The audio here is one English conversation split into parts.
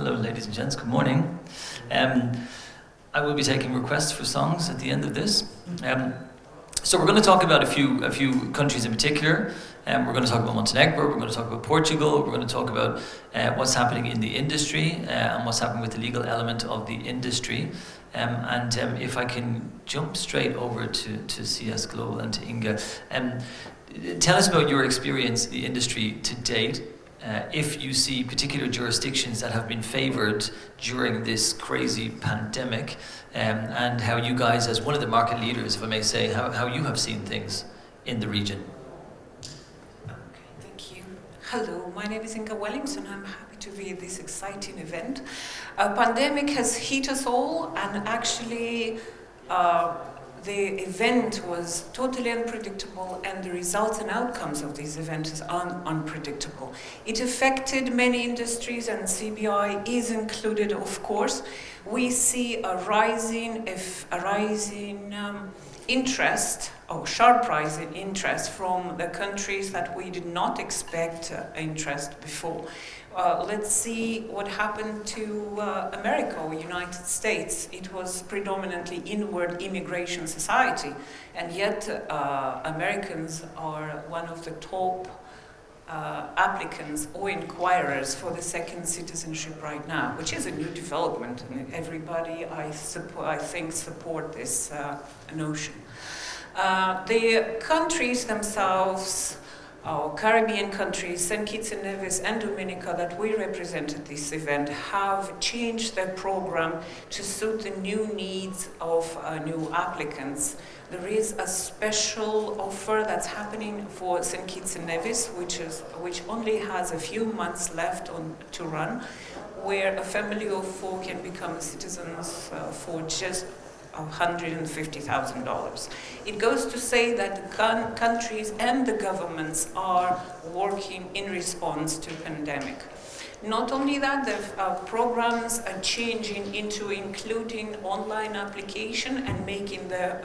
Hello, ladies and gents. Good morning. I will be taking requests for songs at the end of this. So we're going to talk about a few countries in particular. We're going to talk about Montenegro. We're going to talk about Portugal. We're going to talk about what's happening in the industry and what's happening with the legal element of the industry. And if I can jump straight over to CS Global and to Inga, tell us about your experience in the industry to date. If you see particular jurisdictions that have been favoured during this crazy pandemic, and how you guys, as one of the market leaders, if I may say, how you have seen things in the region. Okay, thank you. Hello, my name is Inga Wellings, and I'm happy to be at this exciting event. A pandemic has hit us all, and actually the event was totally unpredictable, and the results and outcomes of this event is unpredictable. It affected many industries, and CBI is included, of course. We see a rising interest, or sharp rise in interest from the countries that we did not expect interest before. Let's see what happened to America or United States. It was predominantly inward immigration society, and yet Americans are one of the top applicants or inquirers for the second citizenship right now, which is a new development, and everybody, I think, support this notion. The countries themselves, our Caribbean countries, St. Kitts and Nevis and Dominica that we represent at this event, have changed their program to suit the new needs of new applicants. There is a special offer that's happening for St. Kitts and Nevis, which only has a few months left to run, where a family of four can become citizens for just $150,000. It goes to say that the countries and the governments are working in response to the pandemic. Not only that, the programs are changing into including online application and making the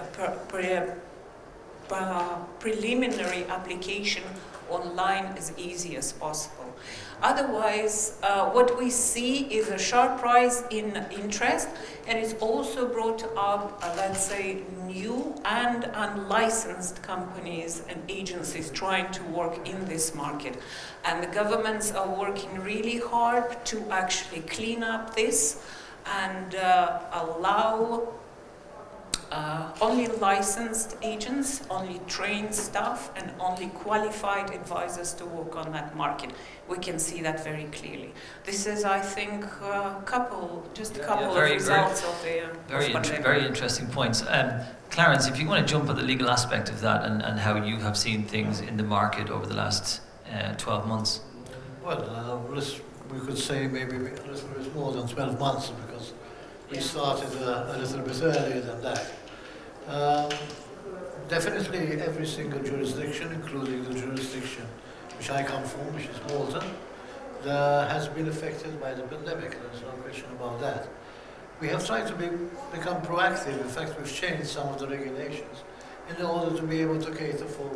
preliminary application online as easy as possible. Otherwise, what we see is a sharp rise in interest, and it's also brought up, let's say, new and unlicensed companies and agencies trying to work in this market. And the governments are working really hard to actually clean up this and allow only licensed agents, only trained staff, and only qualified advisors to work on that market. We can see that very clearly. This is, I think, a couple of results of the very interesting points. Clarence, if you want to jump on the legal aspect of that and how you have seen things in the market over the last 12 months. Well, we could say maybe a little bit more than 12 months, because we started a little bit earlier than that. Definitely every single jurisdiction, including the jurisdiction which I come from, which is Malta, has been affected by the pandemic. There's no question about that. We have tried to become proactive. In fact, we've changed some of the regulations in order to be able to cater for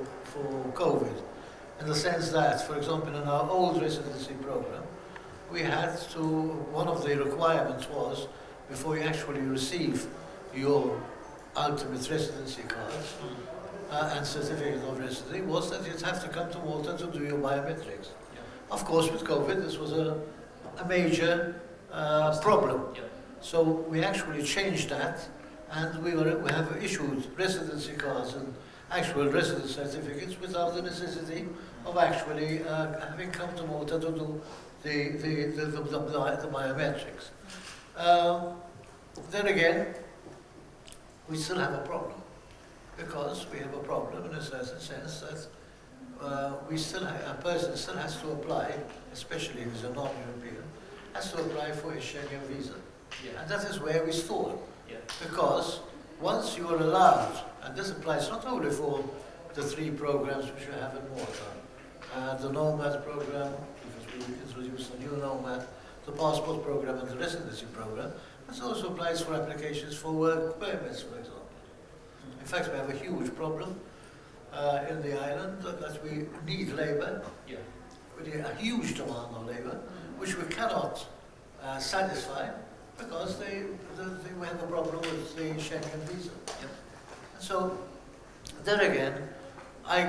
COVID. In the sense that, for example, in our old residency program, we had to, one of the requirements was, before you actually receive your ultimate residency cards and certificate of residency, was that you'd have to come to Malta to do your biometrics. Yeah. Of course, with COVID, this was a major problem. Yeah. So we actually changed that, and we have issued residency cards and actual residence certificates without the necessity of actually having come to Malta to do the biometrics. Then again, we still have a problem, because we have a problem in a certain sense that a person still has to apply, especially if he's a non-European, has to apply for a Schengen visa. Yeah. And that is where we stall. Yeah. Because once you are allowed, and this applies not only for the three programs which we have in Malta, the Nomad program, because we introduced a new Nomad, the passport program and the residency program, it also applies for applications for work permits, for example. In fact, we have a huge problem in the island that we need labour. Yeah. We need a huge demand of labour, which we cannot satisfied because they have a problem with the Schengen visa. Yep. And so, then again, I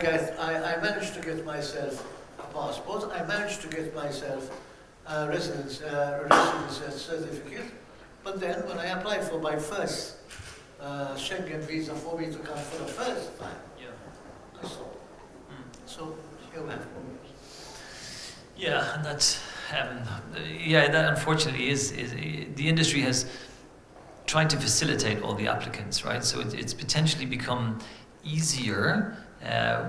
managed to get myself a passport, I managed to get myself a residence certificate, but then when I applied for my first Schengen visa for me to come for the first time, I saw. So here we have problems. Yeah, and that's that unfortunately is the industry has tried to facilitate all the applicants, right? So it's potentially become easier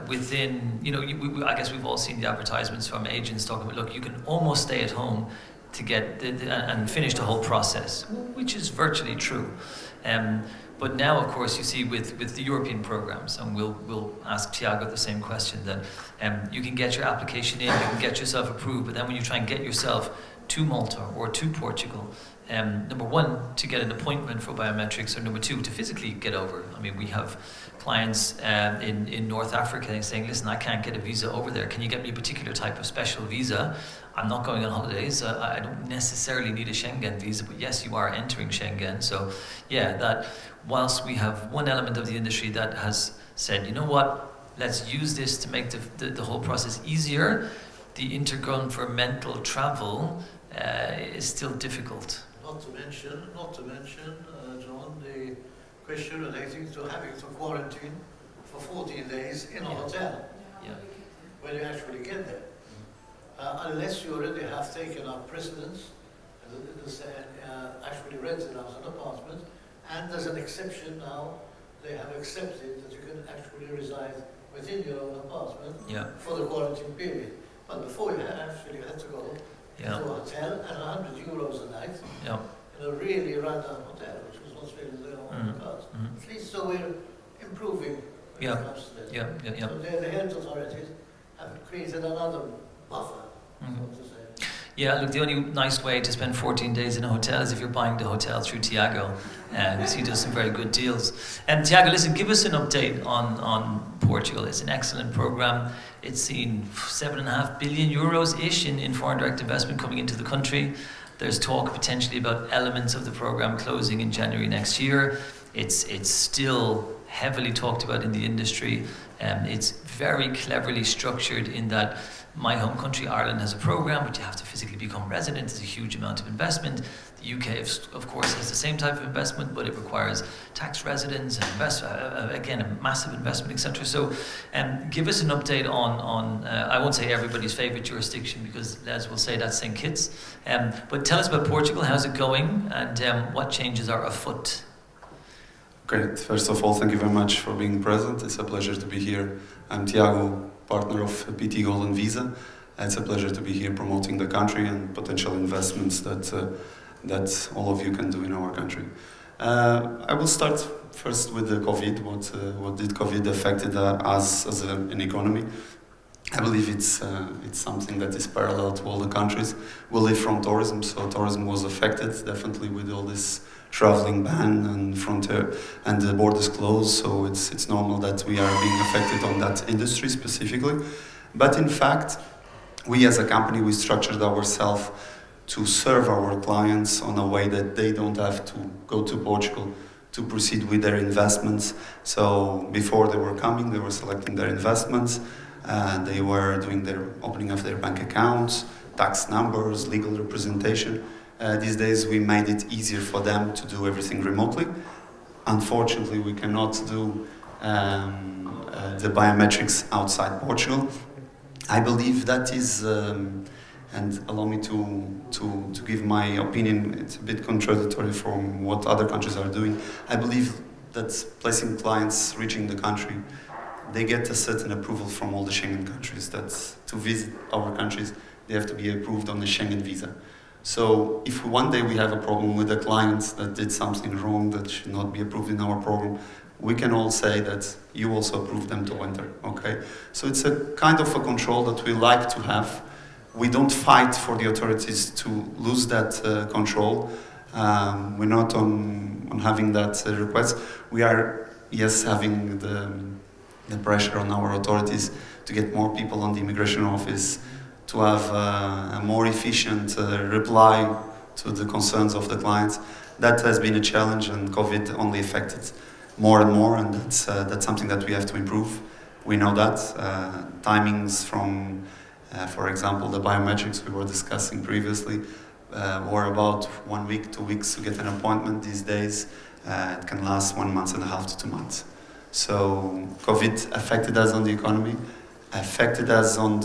within, I guess we've all seen the advertisements from agents talking about, look, you can almost stay at home to get and finish the whole process, which is virtually true. But now, of course, you see with the European programs, and we'll ask Tiago the same question, that you can get your application in, you can get yourself approved, but then when you try and get yourself to Malta or to Portugal, number one, to get an appointment for biometrics, or number two, to physically get over. I mean, we have clients in North Africa saying, listen, I can't get a visa over there. Can you get me a particular type of special visa? I'm not going on holidays. I don't necessarily need a Schengen visa, but yes, you are entering Schengen. So yeah, that whilst we have one element of the industry that has said, you know what, let's use this to make the whole process easier, the intergovernmental travel is still difficult. Not to mention, John, the question relating to having to quarantine for 14 days in a hotel when you actually get there. Unless you already have taken up precedence and actually rented out an apartment, and as an exception now, they have accepted that you can actually reside within your own apartment for the quarantine period. But before you actually had to go to a hotel at €100 a night in a really run-down hotel, which was not really there on the cards. At least so we're improving when it comes to that. So the health authorities have created another buffer, so to say. Yeah, look, the only nice way to spend 14 days in a hotel is if you're buying the hotel through Tiago, because he does some very good deals. And Tiago, listen, give us an update on Portugal. It's an excellent program. It's seen €7.5 billion-ish in foreign direct investment coming into the country. There's talk potentially about elements of the program closing in January next year. It's still heavily talked about in the industry. It's very cleverly structured in that my home country, Ireland, has a program, but you have to physically become resident. It's a huge amount of investment. The UK, of course, has the same type of investment, but it requires tax residence and again, a massive investment, etc. So give us an update on I won't say everybody's favourite jurisdiction, because Les will say that's St. Kitts. But tell us about Portugal. How's it going? And what changes are afoot? Great. First of all, thank you very much for being present. It's a pleasure to be here. I'm Tiago, partner of PT Golden Visa. It's a pleasure to be here promoting the country and potential investments that all of you can do in our country. I will start first with the COVID. What did COVID affected us as an economy? I believe it's something that is parallel to all the countries. We live from tourism, so tourism was affected definitely with all this traveling ban and frontier and the borders closed. So it's normal that we are being affected on that industry specifically. But in fact, we as a company, we structured ourselves to serve our clients on a way that they don't have to go to Portugal to proceed with their investments. So before they were coming, they were selecting their investments. They were doing their opening of their bank accounts, tax numbers, legal representation. These days we made it easier for them to do everything remotely. Unfortunately, we cannot do the biometrics outside Portugal. I believe that is, and allow me to give my opinion, it's a bit contradictory from what other countries are doing. I believe that placing clients reaching the country, they get a certain approval from all the Schengen countries that to visit our countries, they have to be approved on the Schengen visa. So if one day we have a problem with a client that did something wrong that should not be approved in our program, we can all say that you also approved them to enter, okay? So it's a kind of a control that we like to have. We don't fight for the authorities to lose that control. We're not on having that request. We are, yes, having the pressure on our authorities to get more people on the immigration office, to have a more efficient reply to the concerns of the clients. That has been a challenge, and COVID only affected more and more, and that's something that we have to improve. We know that. Timings from, for example, the biometrics we were discussing previously, were about 1 week, 2 weeks to get an appointment. These days, it can last 1 month and a half to 2 months. So COVID affected us on the economy, affected us on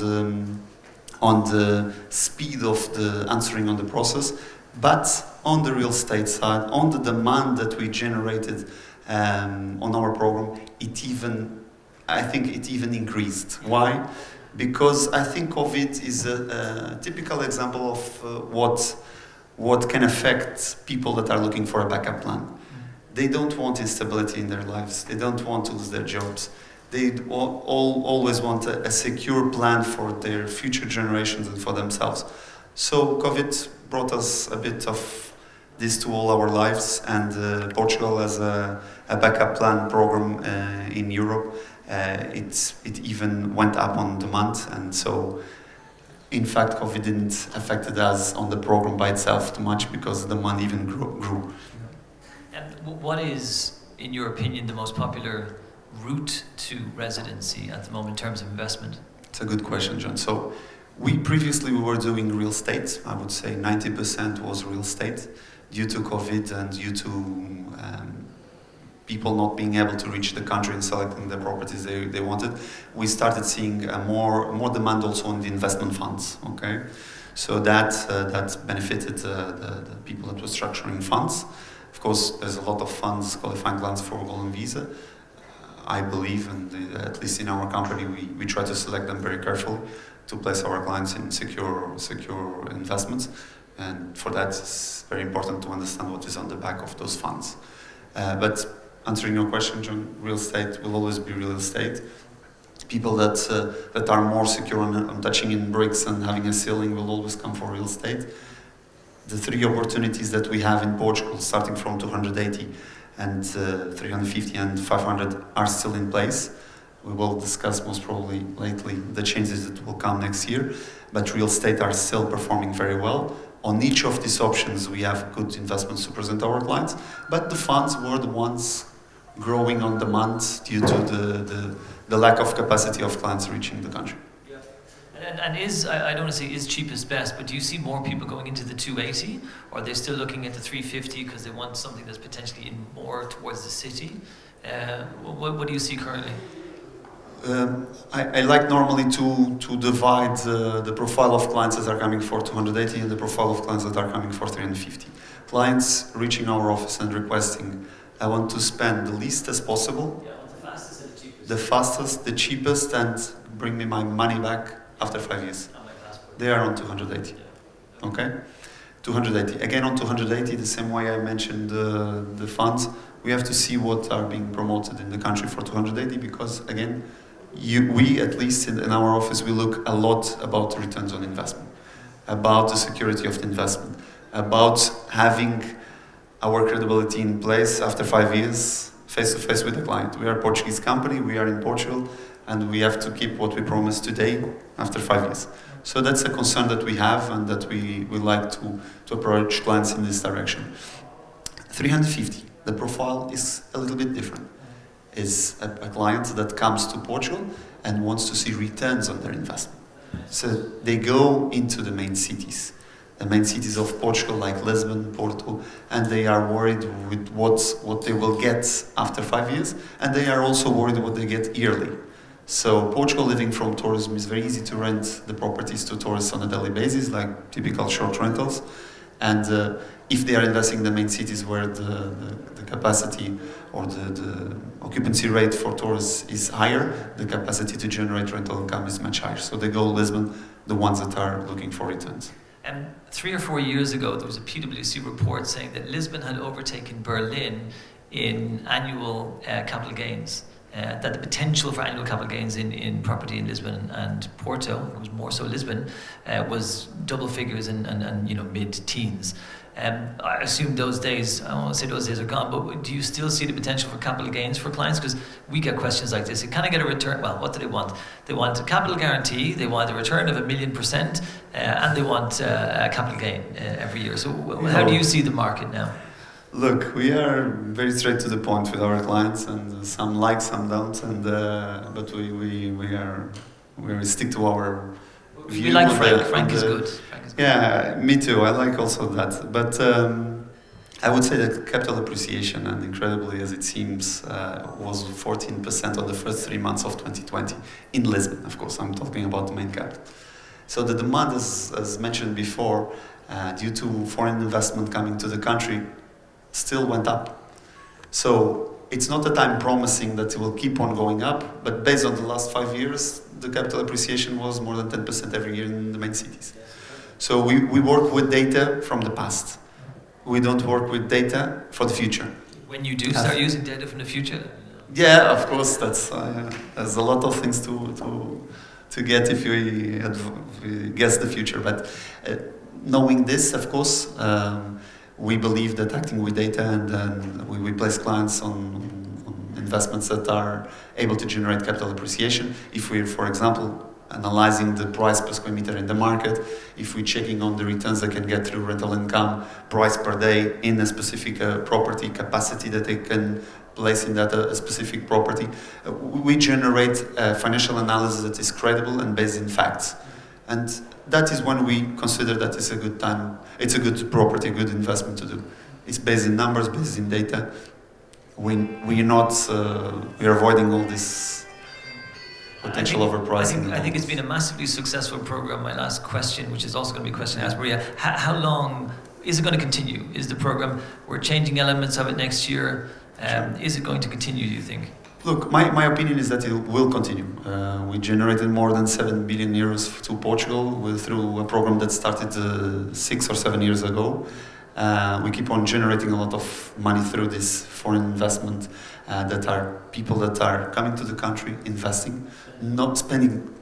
the speed of the answering on the process, but on the real estate side, on the demand that we generated on our program, I think it even increased. Why? Because I think COVID is a typical example of what can affect people that are looking for a backup plan. They don't want instability in their lives. They don't want to lose their jobs. They always want a secure plan for their future generations and for themselves. So COVID brought us a bit of this to all our lives, and Portugal has a backup plan program in Europe. It even went up on demand, and so in fact COVID didn't affect us on the program by itself too much because the demand even grew. And what is, in your opinion, the most popular route to residency at the moment in terms of investment? It's a good question, John. So we were doing real estate. I would say 90% was real estate. Due to COVID and due to people not being able to reach the country and selecting the properties they wanted, we started seeing more demand also on the investment funds. Okay, so that benefited the people that were structuring funds. Of course, there's a lot of funds qualifying clients for Golden Visa. I believe, and at least in our company, we try to select them very carefully to place our clients in secure investments. And for that, it's very important to understand what is on the back of those funds. But answering your question, John, real estate will always be real estate. People that are more secure on touching in bricks and having a ceiling will always come for real estate. The 3 opportunities that we have in Portugal, starting from 280 and 350 and 500, are still in place. We will discuss most probably lately the changes that will come next year, but real estate are still performing very well. On each of these options, we have good investments to present our clients, but the funds were the ones growing on demand due to the lack of capacity of clients reaching the country. Yeah. And I don't want to say is cheapest best, but do you see more people going into the 280, or are they still looking at the 350 because they want something that's potentially in more towards the city? What do you see currently? I like normally to divide the profile of clients that are coming for 280 and the profile of clients that are coming for 350. Clients reaching our office and requesting, I want to spend the least as possible, the fastest and the cheapest. The fastest, the cheapest, and bring me my money back after 5 years. They are on 280. Yeah. Okay? 280. Again on 280, the same way I mentioned the funds, we have to see what are being promoted in the country for 280 because, again, we, at least in our office, we look a lot about returns on investment, about the security of the investment, about having our credibility in place after 5 years, face to face with the client. We are a Portuguese company, we are in Portugal, and we have to keep what we promised today after 5 years. So that's a concern that we have and that we like to approach clients in this direction. 350, the profile is a little bit different. Is a client that comes to Portugal and wants to see returns on their investment. So they go into the main cities of Portugal, like Lisbon, Porto, and they are worried with what they will get after 5 years, and they are also worried what they get yearly. So Portugal, living from tourism, is very easy to rent the properties to tourists on a daily basis, like typical short rentals. And if they are investing in the main cities where the capacity or the occupancy rate for tourists is higher, the capacity to generate rental income is much higher. So they go Lisbon, the ones that are looking for returns. 3 or 4 years ago, there was a PwC report saying that Lisbon had overtaken Berlin in annual capital gains. that the potential for annual capital gains in property in Lisbon and Porto, it was more so Lisbon, was double figures and mid-teens. I assume those days, I don't want to say those days are gone, but do you still see the potential for capital gains for clients? Because we get questions like this. Can I get a return? Well, what do they want? They want a capital guarantee, they want a return of 1,000,000%, and they want a capital gain every year. So how do you see the market now? Look, we are very straight to the point with our clients, and some like, some don't, and but we stick to our view. We like Frank. Frank is good. Yeah, me too. I like also that. But I would say that capital appreciation, and incredibly as it seems, was 14% on the first 3 months of 2020 in Lisbon. Of course, I'm talking about the main capital. So the demand, as mentioned before, due to foreign investment coming to the country, still went up. So it's not that I'm promising that it will keep on going up, but based on the last 5 years, the capital appreciation was more than 10% every year in the main cities. So we work with data from the past. We don't work with data for the future. When you do start using data from the future? Yeah, of course, there's a lot of things to get if we guess the future. But knowing this, of course, we believe that acting with data and we place clients on investments that are able to generate capital appreciation. If we're, for example, analyzing the price per square meter in the market, if we're checking on the returns they can get through rental income, price per day in a specific property, capacity that they can place in that specific property, we generate financial analysis that is credible and based in facts. And that is when we consider that it's a good time, it's a good property, a good investment to do. It's based in numbers, based in data. We're avoiding all this potential overpricing. I think it's been a massively successful program. My last question, which is also going to be a question I asked Maria, how long is it going to continue? Is the program, we're changing elements of it next year, is it going to continue, do you think? Look, my opinion is that it will continue. We generated more than 7 billion euros to Portugal through a program that started 6 or 7 years ago. We keep on generating a lot of money through this foreign investment that are people that are coming to the country, investing, not spending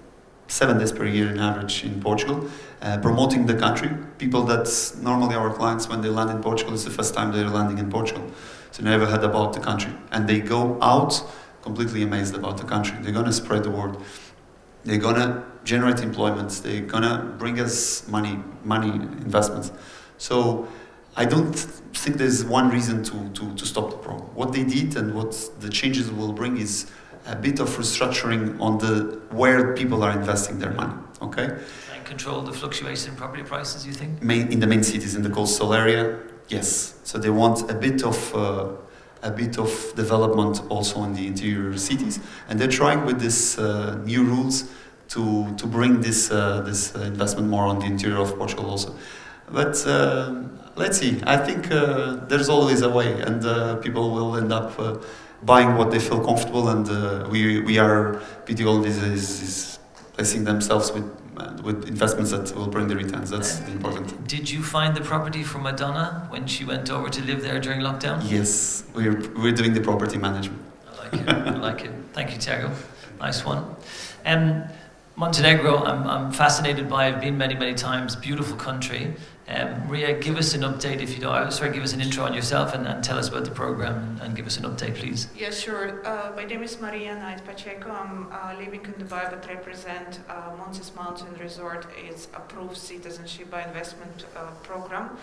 7 days per year in average in Portugal, promoting the country. People that normally our clients, when they land in Portugal, it's the first time they're landing in Portugal. So they never heard about the country. And they go out completely amazed about the country. They're going to spread the word. They're going to generate employment. They're going to bring us money investments. So I don't think there's one reason to stop the program. What they did and what the changes will bring is a bit of restructuring on where people are investing their money. Okay? And control the fluctuation in property prices, you think? In the main cities, in the coastal area, yes. So they want a bit of development also in the interior cities, and they're trying with this new rules to bring this investment more on the interior of Portugal also. But let's see. I think there's always a way, and people will end up buying what they feel comfortable. And we are BT Visa is placing themselves with investments that will bring the returns. That's important. Did you find the property for Madonna when she went over to live there during lockdown? Yes, we're doing the property management. I like it. I like it. Thank you, Tiago. Nice one. Montenegro, I'm fascinated by. I've been many times. Beautiful country. Ria, give us an update if you know. Sorry, give us an intro on yourself and tell us about the program and give us an update, please. Yeah, sure. My name is Maria and I'm Pacheco. I'm living in Dubai but represent Montis Mountain Resort. It's approved citizenship by investment program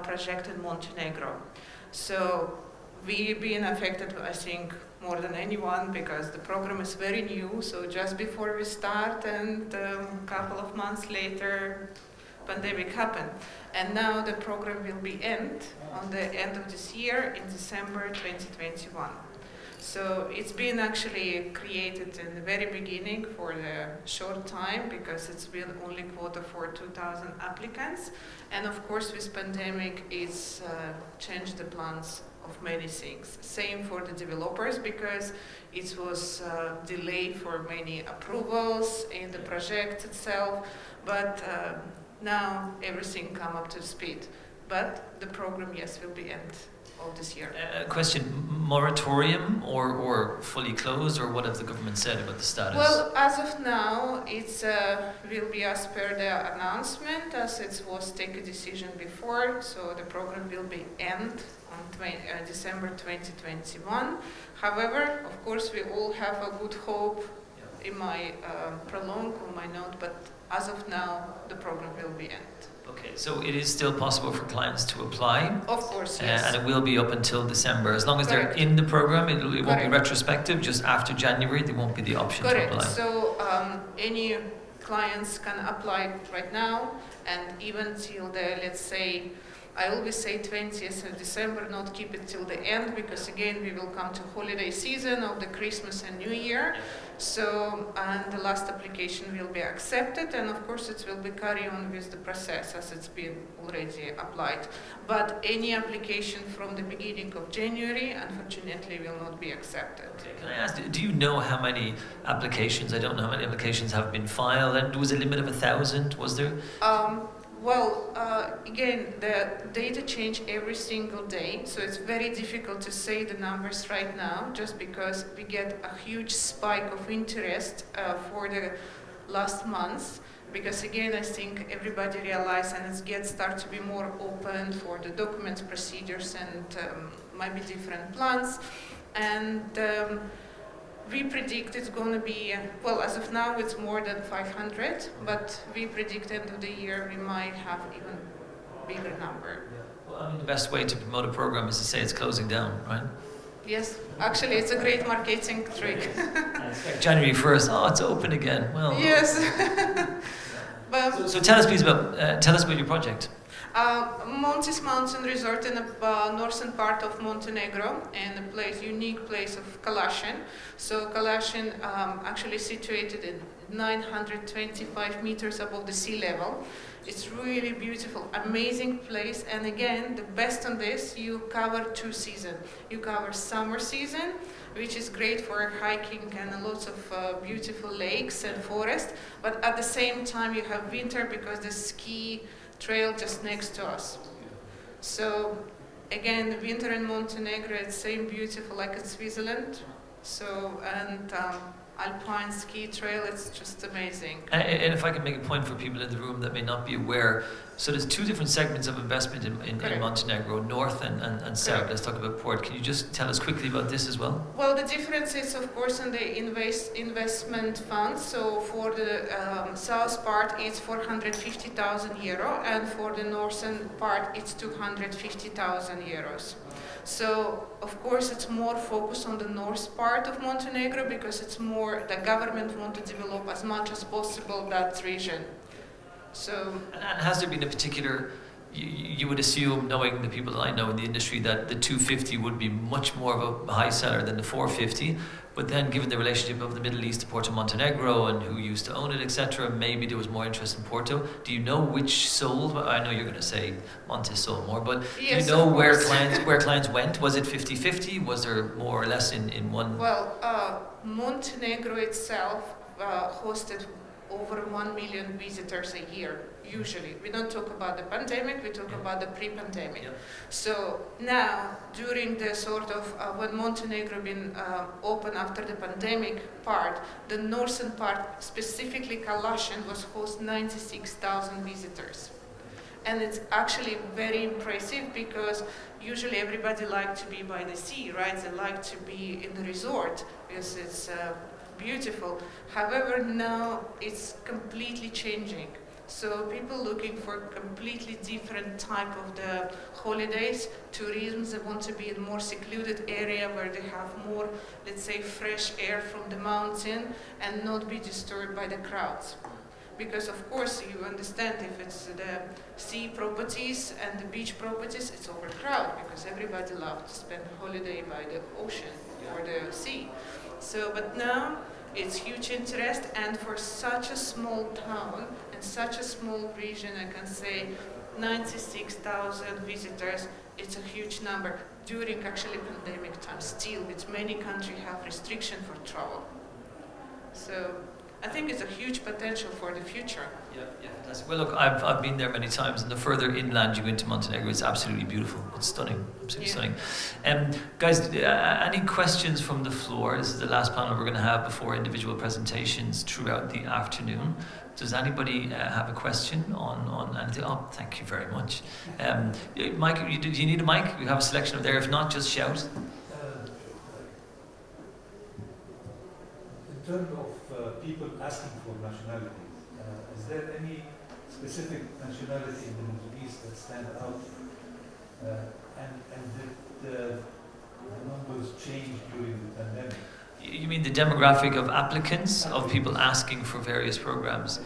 project in Montenegro. So we've been affected, I think, more than anyone because the program is very new. So just before we start and a couple of months later, pandemic happened. And now the program will be on the end of this year in December 2021. So it's been actually created in the very beginning for a short time because it's been only quota for 2,000 applicants. And of course with pandemic it's changed the plans of many things. Same for the developers because it was delayed for many approvals in the project itself, but now everything come up to speed. but the program, yes, will be end of this year. Question, moratorium or fully closed, or what have the government said about the status? Well, as of now, it's will be as per the announcement, as it was take a decision before, so the program will be end on December 2021. However, of course, we all have a good hope in my prolong on my note, but as of now, the program will be end. Okay, so it is still possible for clients to apply? Of course, yes. And it will be up until December. As long as Correct. they're in the program, it won't be Correct. retrospective. Just after January, there won't be the option Correct. to apply. So any clients can apply right now, and even till the, let's say, I always say 20th of December, not keep it till the end, because again, we will come to holiday season of the Christmas and New Year. So, and the last application will be accepted, and of course it will be carry on with the process as it's been already applied. But any application from the beginning of January, unfortunately, will not be accepted. Okay, can I ask, do you know how many applications, I don't know how many applications have been filed, and was a limit of 1,000, was there? Again, the data change every single day, so it's very difficult to say the numbers right now, just because we get a huge spike of interest for the last months. Because again, I think everybody realized, and it start to be more open for the document procedures and might be different plans. And we predict it's going to be, well, as of now, it's more than 500, but we predict end of the year we might have even bigger number. Well, I mean, the best way to promote a program is to say it's closing down, right? Yes, actually, it's a great marketing trick. January 1st, oh, it's open again. Well, yes. But so tell us, please, about your project. Montis Mountain Resort in the northern part of Montenegro, and a unique place of Kalashin. So Kalashin actually situated in 925 meters above the sea level. It's really beautiful, amazing place. And again, the best on this, you cover 2 seasons. You cover summer season, which is great for hiking and lots of beautiful lakes and forest. But at the same time, you have winter because the ski trail just next to us. So again, winter in Montenegro, it's same beautiful like in Switzerland. So, and alpine ski trail, it's just amazing. And if I can make a point for people in the room that may not be aware, so there's 2 different segments of investment in Montenegro, north and south. Let's talk about port. Can you just tell us quickly about this as well? Well, the difference is, of course, in the investment funds. So for the south part, it's 450,000 euro, and for the northern part, it's 250,000 euros. So, of course, it's more focused on the north part of Montenegro because it's more, the government want to develop as much as possible that region. So, and has there been a particular, you would assume, knowing the people that I know in the industry, that the 250 would be much more of a high seller than the 450, but then given the relationship of the Middle East to Porto Montenegro and who used to own it, etc., maybe there was more interest in Porto. Do you know which sold? I know you're going to say Montis sold more, but yes, do you know where clients went? Was it 50-50? Was there more or less in one? Well, Montenegro itself hosted over 1 million visitors a year, usually. We don't talk about the pandemic, we talk about the pre-pandemic. Yeah. So now, during the sort of, when Montenegro been open after the pandemic part, the northern part, specifically Kalashin, was host 96,000 visitors. And it's actually very impressive because usually everybody like to be by the sea, right? They like to be in the resort because it's beautiful. However, now it's completely changing. So people looking for completely different type of the holidays, tourism, they want to be in more secluded area where they have more, let's say, fresh air from the mountain and not be disturbed by the crowds. Because of course you understand if it's the sea properties and the beach properties, it's overcrowded because everybody loves to spend a holiday by the ocean or the sea. So, but now it's huge interest, and for such a small town and such a small region, I can say 96,000 visitors, it's a huge number during actually pandemic time still, which many countries have restriction for travel. So I think it's a huge potential for the future. Yeah, fantastic. Well, look, I've been there many times, and the further inland you go into Montenegro, it's absolutely beautiful. It's stunning, absolutely stunning. Guys, any questions from the floor? This is the last panel we're going to have before individual presentations throughout the afternoon. Does anybody have a question on anything? Oh, thank you very much. Mike, do you need a mic? We have a selection over there. If not, just shout. In terms of people asking for nationality, is there any specific nationality in the Middle East that stand out? And did the numbers change during the pandemic? You mean the demographic of applicants, of people asking for various programs?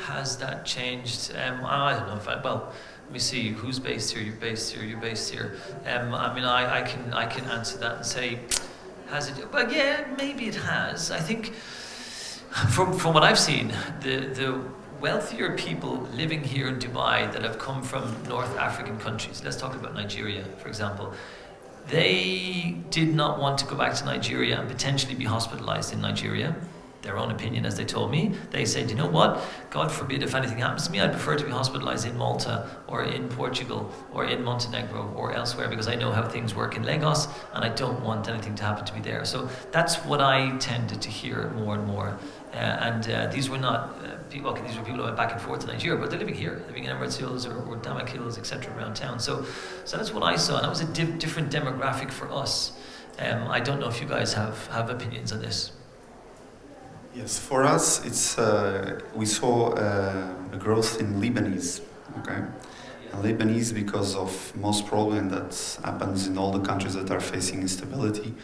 Has that changed? I don't know if well, let me see, who's based here, you're based here, you're based here. I can answer that and say, has it? Well, yeah, maybe it has. I think from what I've seen, the wealthier people living here in Dubai that have come from North African countries, let's talk about Nigeria, for example, they did not want to go back to Nigeria and potentially be hospitalized in Nigeria. Their own opinion, as they told me. They said, you know what, God forbid if anything happens to me, I'd prefer to be hospitalized in Malta or in Portugal or in Montenegro or elsewhere, because I know how things work in Lagos and I don't want anything to happen to me there. So that's what I tended to hear more and more. These were not people, okay, these were people who went back and forth to Nigeria, but they're living here, living in Emirates Hills or Damak Hills, etc. around town. So that's what I saw, and that was a different demographic for us. I don't know if you guys have opinions on this. Yes, for us, it's we saw a growth in Lebanese, okay? And Lebanese, because of most problem that happens in all the countries that are facing instability,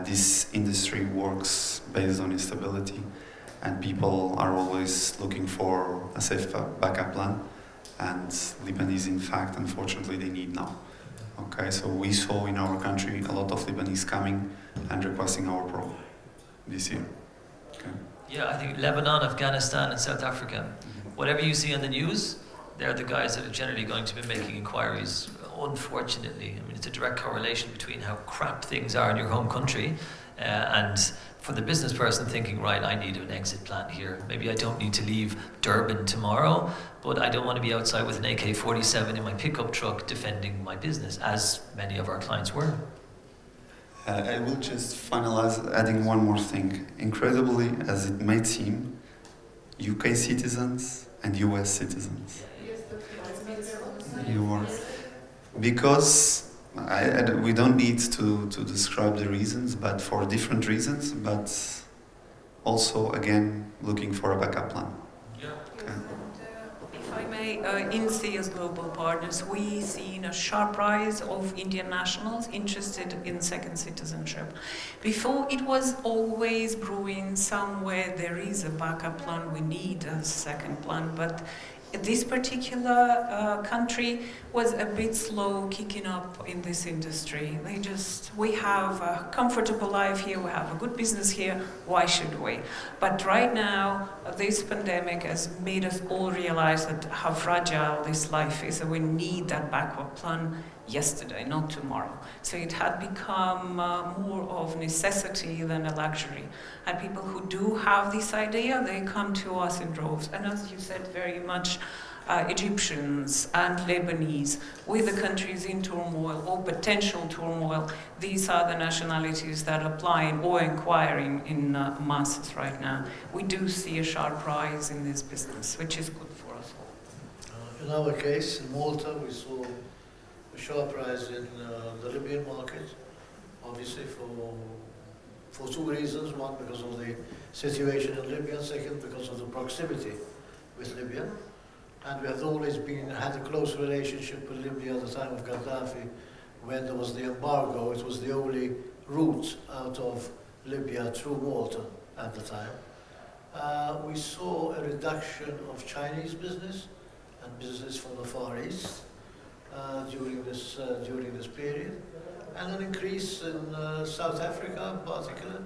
this industry works based on instability, and people are always looking for a safe backup plan, and Lebanese, in fact, unfortunately, they need now. Okay, so we saw in our country a lot of Lebanese coming and requesting our program this year. Okay. Yeah, I think Lebanon, Afghanistan, and South Africa. Whatever you see on the news, they're the guys that are generally going to be making inquiries. Unfortunately, I mean, it's a direct correlation between how crap things are in your home country, and for the business person thinking, right, I need an exit plan here. Maybe I don't need to leave Durban tomorrow, but I don't want to be outside with an AK-47 in my pickup truck defending my business, as many of our clients were. I will just finalize adding one more thing. Incredibly, as it may seem, UK citizens and US citizens. You are, because we don't need to describe the reasons, but for different reasons, but also, again, looking for a backup plan. Yeah. Okay. If I may, in CS Global Partners, we've seen a sharp rise of Indian nationals interested in second citizenship. Before, it was always brewing somewhere there is a backup plan, we need a second plan, but this particular country was a bit slow kicking up in this industry. We have a comfortable life here, we have a good business here, why should we? But right now, this pandemic has made us all realize that how fragile this life is, and we need that backup plan yesterday, not tomorrow. So it had become more of necessity than a luxury. And people who do have this idea, they come to us in droves. And as you said, very much Egyptians and Lebanese, with the countries in turmoil or potential turmoil, these are the nationalities that are applying or inquiring in masses right now. We do see a sharp rise in this business, which is good for us all. In our case, in Malta, we saw a sharp rise in the Libyan market, obviously for two reasons. One, because of the situation in Libya. Second, because of the proximity with Libya. And we have always had a close relationship with Libya at the time of Gaddafi. When there was the embargo, it was the only route out of Libya through Malta at the time. We saw a reduction of Chinese business and business from the Far East during this period, and an increase in South Africa in particular,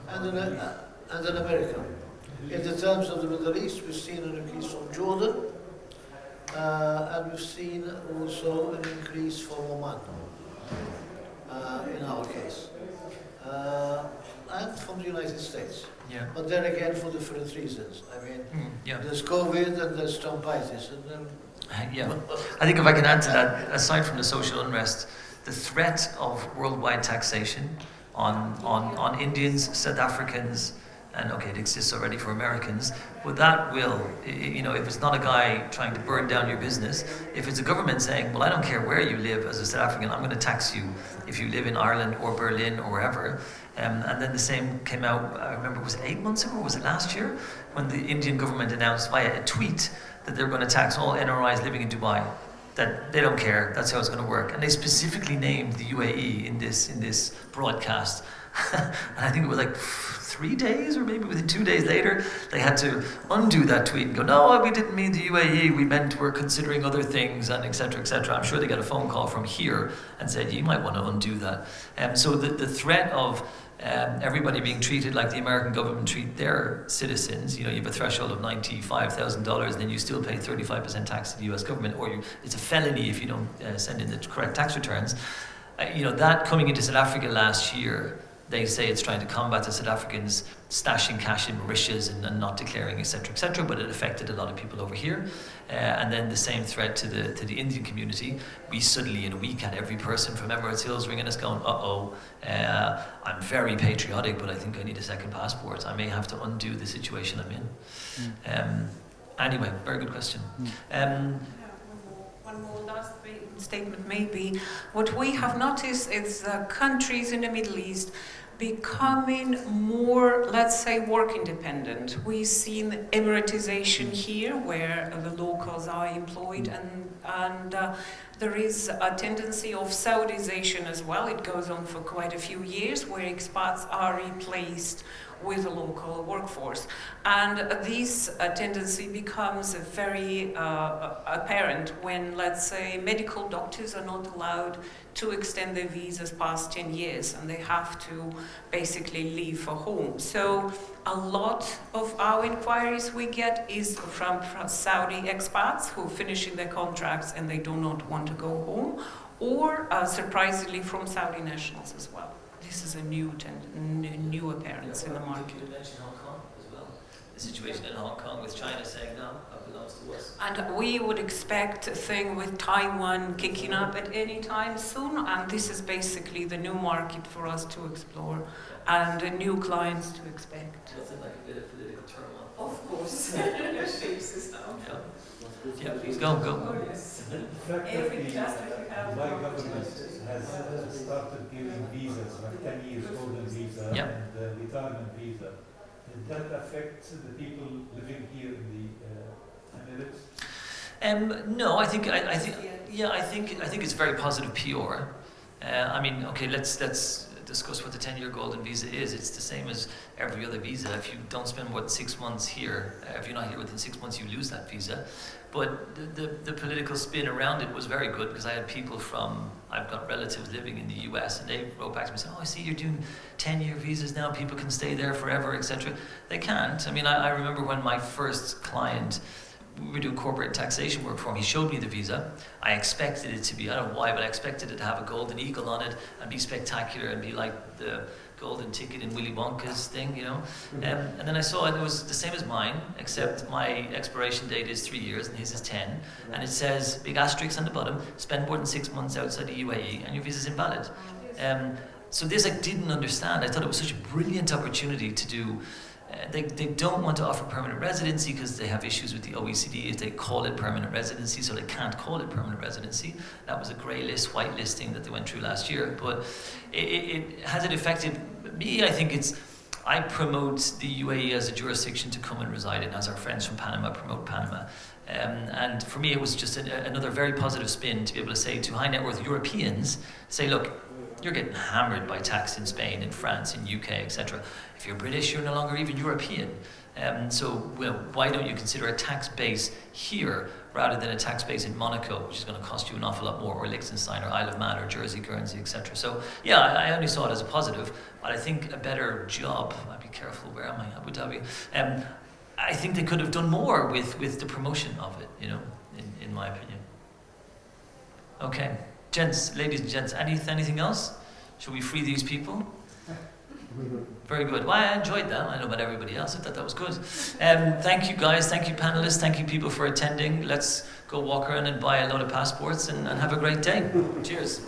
and in America. In the terms of the Middle East, we've seen an increase from Jordan, and we've seen also an increase from Oman, in our case. and from the United States. Yeah. But then again, for different reasons. I mean, Yeah. there's COVID and there's Trumpitis, and then Yeah. I think if I can add to that, aside from the social unrest, the threat of worldwide taxation on Indians, South Africans, and okay, it exists already for Americans, but that will, you know, if it's not a guy trying to burn down your business, if it's a government saying, well, I don't care where you live as a South African, I'm going to tax you if you live in Ireland or Berlin or wherever. And then the same came out, I remember, was it 8 months ago, or was it last year, when the Indian government announced via a tweet that they're going to tax all NRIs living in Dubai, that they don't care, that's how it's going to work. And they specifically named the UAE in this broadcast. And I think it was like 3 days, or maybe within 2 days later, they had to undo that tweet and go, no, we didn't mean the UAE, we meant we're considering other things, and etc., etc. I'm sure they got a phone call from here and said, you might want to undo that. So the threat of everybody being treated like the American government treat their citizens, you know, you have a threshold of $95,000, and then you still pay 35% tax to the US government, or it's a felony if you don't send in the correct tax returns. You know, that coming into South Africa last year, they say it's trying to combat the South Africans stashing cash in Mauritius and not declaring, etc., but it affected a lot of people over here. And then the same threat to the Indian community. We suddenly in a week had every person from Emirates Hills ringing us going, I'm very patriotic, but I think I need a second passport. I may have to undo the situation I'm in. Anyway, very good question. One more last statement maybe. What we have noticed is countries in the Middle East becoming more, let's say, work independent. We've seen Emiratization here, where the locals are employed, and there is a tendency of Saudization as well. It goes on for quite a few years, where expats are replaced with a local workforce. And this tendency becomes very apparent when, let's say, medical doctors are not allowed to extend their visas past 10 years, and they have to basically leave for home. So a lot of our inquiries we get is from Saudi expats who are finishing their contracts and they do not want to go home, or surprisingly from Saudi nationals as well. This is a new appearance in the market. You mentioned Hong Kong as well. The situation in Hong Kong with China saying, no, that belongs to us. And we would expect a thing with Taiwan kicking up at any time soon, and this is basically the new market for us to explore and new clients to expect. Nothing like a bit of political turmoil. Of course. Yeah, please go. Oh, yes. The fact that the Dubai government has started giving visas, like 10 years golden visa and retirement visa, did that affect the people living here in the Emirates? No, I think it's very positive PR. I mean, okay, let's discuss what the 10-year golden visa is. It's the same as every other visa. If you don't spend more than 6 months here, if you're not here within 6 months, you lose that visa. But the political spin around it was very good, because I had people I've got relatives living in the US, and they wrote back to me and said, I see you're doing 10-year visas now, people can stay there forever, etc. They can't. I mean, I remember when my first client, we were doing corporate taxation work for him, he showed me the visa. I expected it to be, I don't know why, but I expected it to have a golden eagle on it and be spectacular and be like the golden ticket in Willy Wonka's thing, you know. And then I saw it was the same as mine, except my expiration date is 3 years and his is 10. And it says, big asterisk on the bottom, spend more than 6 months outside the UAE and your visa is invalid. So this I didn't understand. I thought it was such a brilliant opportunity to do. They don't want to offer permanent residency because they have issues with the OECD if they call it permanent residency, so they can't call it permanent residency. That was a grey list, white listing that they went through last year. But has it affected me? I think I promote the UAE as a jurisdiction to come and reside in, as our friends from Panama promote Panama. And for me, it was just another very positive spin to be able to say to high net worth Europeans, say, look, you're getting hammered by tax in Spain, in France, in UK, etc. If you're British, you're no longer even European. So why don't you consider a tax base here rather than a tax base in Monaco, which is going to cost you an awful lot more, or Liechtenstein, or Isle of Man, or Jersey, Guernsey, etc. So yeah, I only saw it as a positive, but I think a better job, I'd be careful, where am I, Abu Dhabi? I think they could have done more with the promotion of it, you know, in my opinion. Okay. Gents, ladies and gents, anything else? Shall we free these people? Very good. Well, I enjoyed that. I don't know about everybody else. I thought that was good. Thank you guys. Thank you panelists. Thank you people for attending. Let's go walk around and buy a load of passports and have a great day. Cheers.